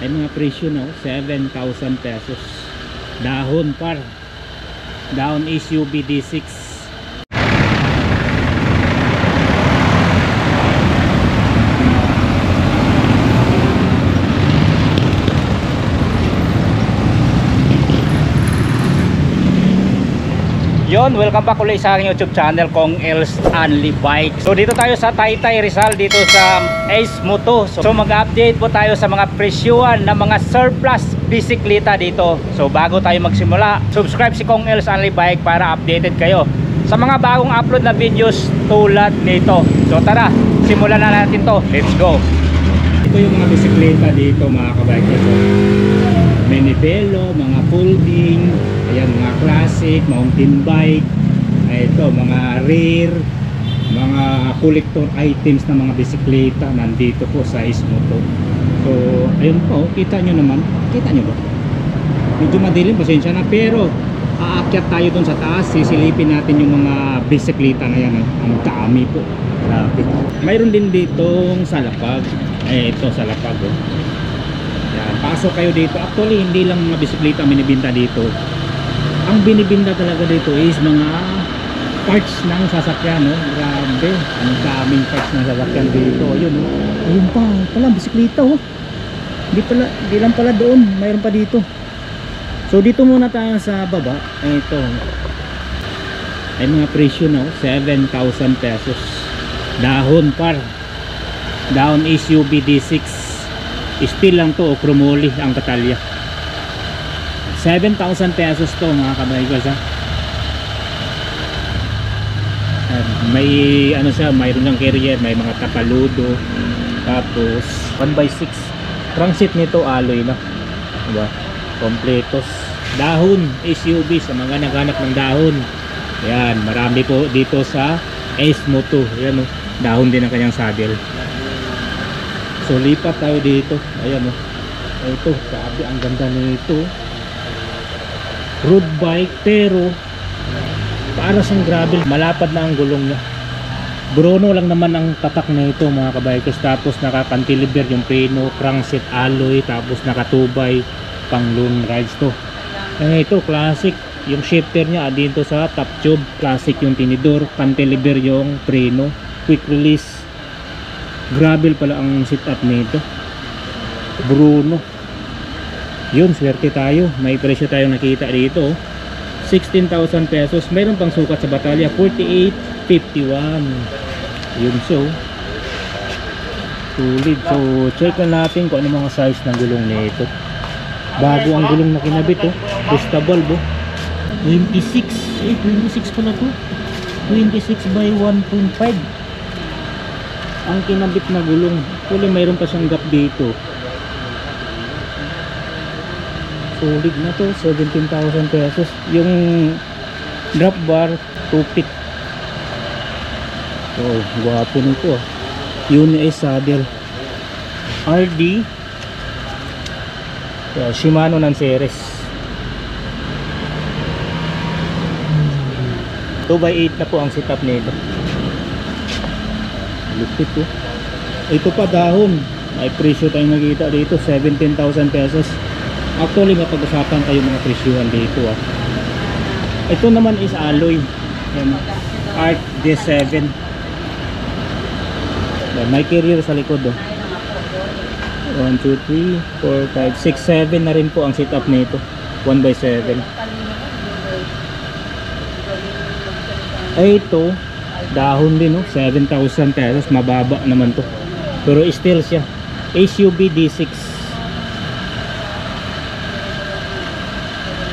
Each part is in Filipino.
Ay mga presyo na 7,000 pesos. Dahon par. Dahon SUV D6. Yon, welcome back ulit sa aking YouTube channel, Kong Els Only Bike. So dito tayo sa Taytay Rizal, dito sa Ace Moto. So mag-update po tayo sa mga presyuhan ng mga surplus bisikleta dito. So bago tayo magsimula, subscribe si Kong Els Only Bike para updated kayo sa mga bagong upload na videos tulad nito. So tara, simulan na natin to. Let's go. Ito yung mga bisikleta dito mga kabike. So, mini velo, mga folding, ayan, mga classic, mountain bike, ito mga rare, mga collector items na mga bisikleta nandito po sa Ace Moto. So ayun po, kita nyo naman, kita nyo ba? Medyo madilim, pasensya na, pero aakyat tayo dun sa taas, sisilipin natin yung mga bisikleta na yan. Ang dami po, grabe. Mayroon din ditong salapag, ito salapag oh. Yan, pasok kayo dito. Actually hindi lang mga bisikleta binibinta dito. Ang binibinta talaga dito is mga parts ng sasakyan, no? Grabe, ang daming parts ng sasakyan dito. Ayun, no? Ayun pa, pala bisikleta, oh. Hindi lang pala doon, mayroon pa dito. So dito muna tayo sa baba. Ito ay mga presyo na 7,000 pesos. Dahon par. Dahon SUV D6. Steel lang to o chromoly ang katalya. 7,000 pesos to mga kabaykos, ha. May ano siya, mayroon ng carrier, may mga tapaludo, tapos 1x6 transit nito, alloy na, diba? Kompletos. Dahon SUV sa mga naghanap ng dahon. Yan, marami po dito sa Ace Moto. Yan, oh. Dahon din ang kanyang saddle. So lipat tayo dito. Ayan, oh. Ito, sabi ang ganda nito. Road bike, pero para siyang gravel, malapad na ang gulong niya. Bruno lang naman ang tatak nito mga kabikers. Tapos naka-cantilever yung preno, crankset alloy, tapos nakatubay pang long rides to. Ito classic, yung shifter niya dito sa top tube, classic yung tinidor, cantilever yung preno, quick release. Gravel pala ang setup nito. Bruno. Yun, swerte tayo. May presyo tayong nakita dito. 16,000 pesos. Mayroon pang sukat sa batalya. 48.51. Yun, so tulid. So check na natin kung ano mga size ng gulong nito. Bago ang gulong na kinabit, oh. Vista bulb, oh. 26. 26 pala to. 26 by 1.5 ang kinabit na gulong. Kuli mayroon pa siyang gap dito. Solid na to, 17,000 pesos. Yung drop bar, 2 feet. So, guwapo nito, ah. Yun ay saddle. RD. So, Shimano ng series. 2x8 na po ang setup nito. Lupit, oh. Ito pa dahon. May presyo tayong nakita dito, 17,000 pesos. Actually mapag-usapan tayo mga presyuhan dito, ah. Ito naman is alloy. Yan, Art D7. Yan, may carrier sa likod, oh. 1, 2, 3, 4, 5, 6, 7 na rin po ang setup nito. 1x7. Ay, ito dahon din, oh. 7,000 pesos. Mababa naman to, pero still siya SUV D6.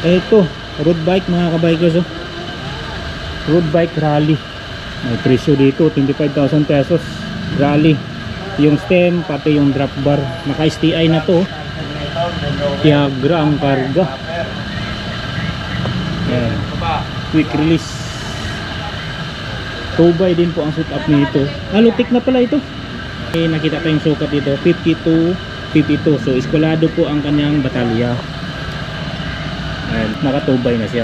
Ito, road bike mga kabikers, oh. Road bike rally. May presyo dito, 25,000 pesos. Rally. Yung stem, pati yung drop bar. Naka STI na to, oh. Tiagra ang karga. Yan. Quick release. 2x din po ang setup nito. Lutik na pala ito. Nakita tayong sukat dito, 52. So eskwalado po ang kanyang batalya. Ayan, naka 2x na siya.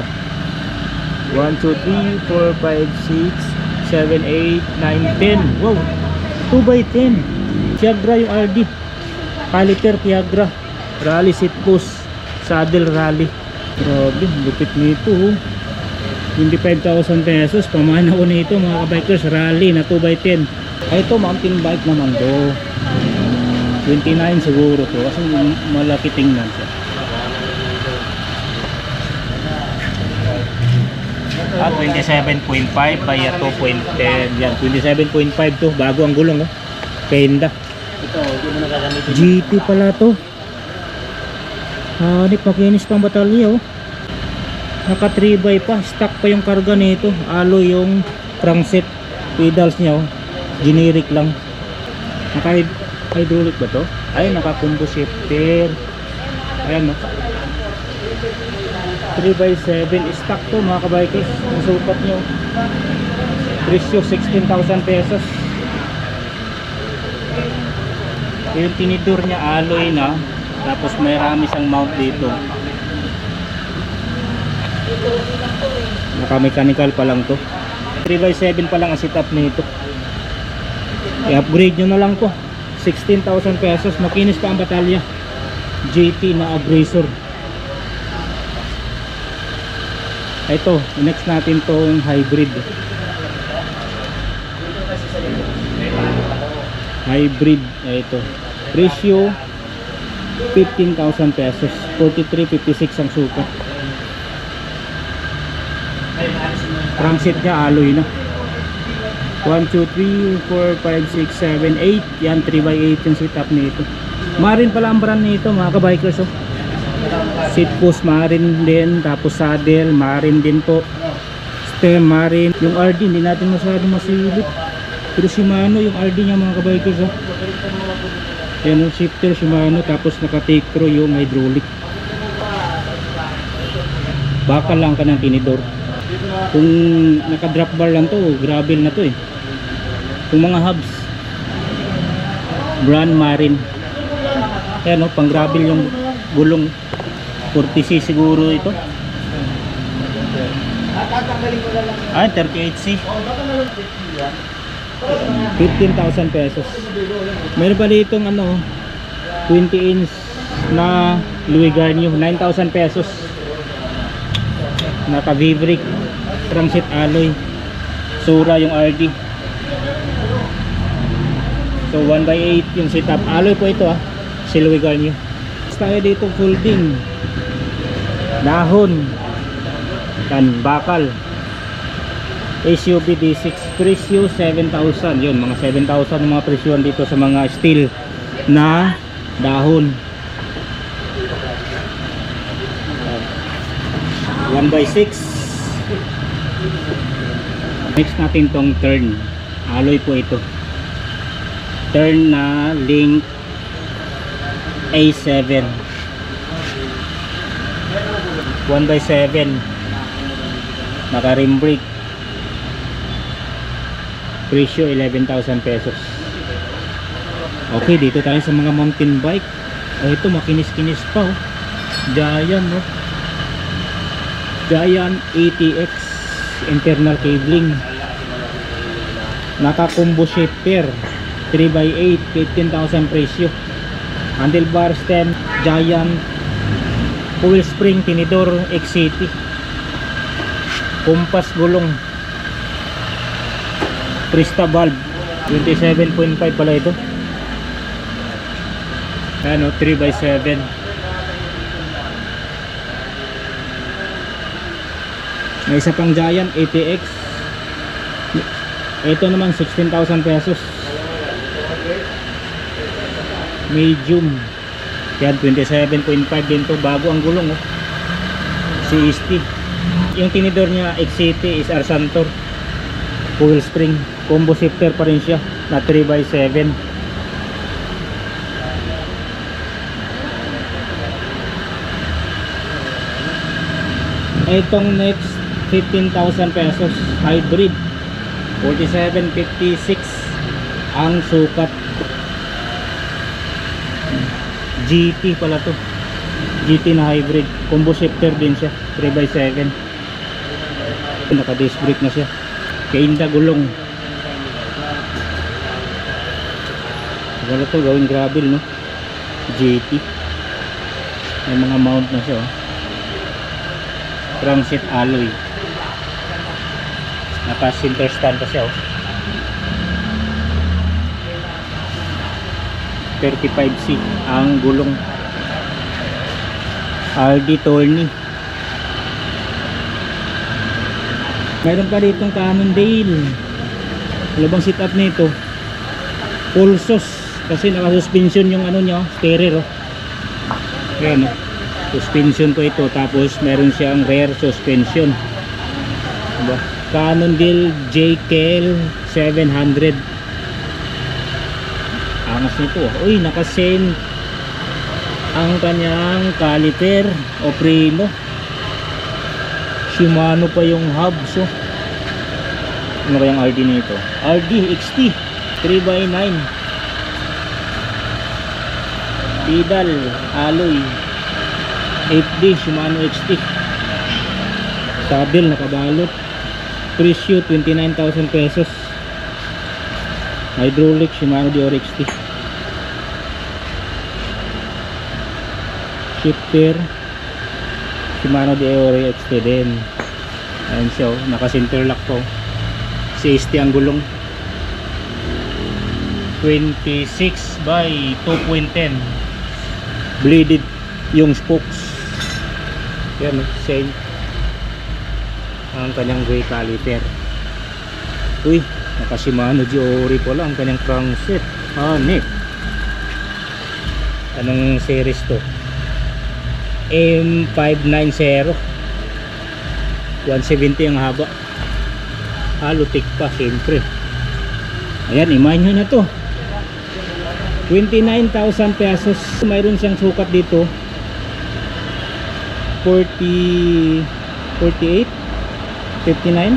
1, 2, 3, 4, 5, 6, 7, 8, 9, 10. Wow, 2x10. Tiagra yung RD. Paliter Tiagra. Rally seat post, saddle rally. Grabe, lupit nito oh. 25,000 pesos. Pamana ko nito mga kabikers. Rally na 2x10. Ay, ito mountain bike naman do. 29 siguro to kasi malaki tingnan siya. Ah, 27.5 by 2.10. Yan, 27.5 to. Bago ang gulong oh. Penda. Ito, hindi mo na gagamitin. GT pala to. Hanip, makinis pang batalya oh. Naka 3x pa, stock pa yung karga nito. Alloy yung crankset, pedals niya oh. Generic lang. Naka hydraulic ba to? Ay, naka combo shifter. Ayan oh. 3x7 stock to mga kabikers. Ang sukat nyo, presyo 16,000 pesos. Yung tinidor niya alloy na, tapos may rami siyang mount dito. Naka mechanical pa lang to. 3x7 pa lang ang setup nito. I-upgrade nyo na lang to. 16,000 pesos. Makinis pa ang batalya. GT na aggressor. Ito, next natin tong hybrid. Hybrid, ito. Presyo 15,000 pesos. 43.56 ang sukat. Crankset niya alloy na. 1, 2, 3, 4, 5, 6, 7, 8. Yan, 3x8 yung setup nito. Marin pala ang brand nito mga kabikers oh. Seat post marin din, tapos saddle marin din po, stem marin. Yung RD hindi natin masyadong masilip, pero Shimano yung RD niya mga kabikers oh. Yan yung shifter Shimano, tapos naka take through yung hydraulic. Bakal lang ka ng tinidor. Kung naka drop bar lang to, gravel na to eh. Kung mga hubs, brand marin. Yan oh, pang gravel yung gulong. 40C siguro ito. Ah, 38C. 15,000 pesos. Meron pa ditong ano, 20 inch na Louis Garnier, 9,000 pesos. Naka V-brake, crankset alloy, Sura yung RD. So 1x8 yung setup. Alloy po ito ah, si Louis Garnier. Tayo dito folding dahon kan bakal SUV D6, presyo 7,000. Yun, mga 7,000 yung mga presyoan dito sa mga steel na dahon. 1x6. Next natin tong turn, alloy po ito. Turn na link A7, 1x7, naka rim brake, presyo 11,000 pesos. Okay, dito tayo sa mga mountain bike. Ito makinis-kinis pa oh. Giant oh. Giant ATX internal cabling, naka combo shifter, 3x8, 15,000 presyo. Handlebar, stem, Giant, coil spring, tinidor, XCT, kumpas gulong, Krista valve, 27.5 pala ito. Ano, 3x7. May isa pang Giant ATX. Ito naman 16,000 pesos. Medium. Yan, 27.5 din to. Bago ang gulong oh. CST. Yung tinidor niya XCT is Arsantor. Coil spring, combo shifter pa rin siya na 3x7. Itong next 15,000 pesos hybrid, 47.56 ang sukat. GT pala to, GT na hybrid, combo shifter din siya, 3x7. Naka disc brake na siya, kainda gulong. Wala to, gawin gravel no, GT. May mga mount na siya, oh. Crankset alloy. Naka center stand pa siya, oh. 35C ang gulong. RD Tourney. Mayroon pa ditong Cannondale. Ano bang setup nito? Pulsos. Kasi naka-suspension yung ano niya, stereo. Ayan, oh. Suspension po ito. Tapos meron siyang rear suspension. Diba? Cannondale JKL 700. Angas nito, oh. Uy, naka-send ang kanyang caliper o preno. Shimano pa yung hubs, oh. Ano kayang RD nito? RD XT 3x9 pedal alloy 8D Shimano XT. Saddle nakabalot. Presyo 29,000 pesos. Hydraulic Shimano Dior XT. Shifter Shimano Dior XT din. Ayan siya, oh. Naka-center lock po. 60 ang gulong. 26 by 2.10. Bleeded yung spokes. Yan, same ang kanyang brake caliper. Uy, naka Shimano Diori po lang ang kanyang crankset. Nick, anong series to? M590 170 ang haba. Lutik pa siyempre. Ayan, imahin nyo na to. 29,000 pesos. Mayroon siyang sukat dito 40 48 59.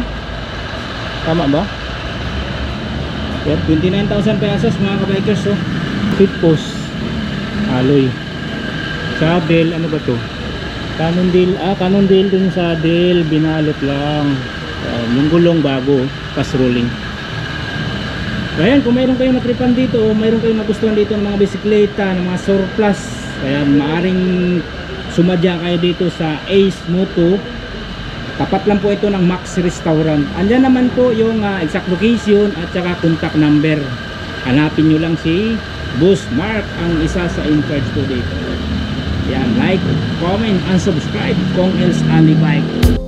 Tama ba? Yan, 29,000 pesos mga kabikers, oh. Fit post alloy. Saddle, ano ba to? Cannondale. Cannondale dun sa saddle. Binalot lang. Yung gulong bago, fast rolling. Ayan, kung mayroon kayong natripan dito o mayroon kayong nagustuhan dito ng mga bisikleta, ng mga surplus, ayan, maaring sumadya kayo dito sa Ace Moto. Tapat lang po ito ng Max Restaurant. Andyan naman po yung exact location at saka contact number. Hanapin nyo lang si Boss Mark, ang isa sa in-charge po dito. Ayan, like, comment, and subscribe kung else Anli Bike.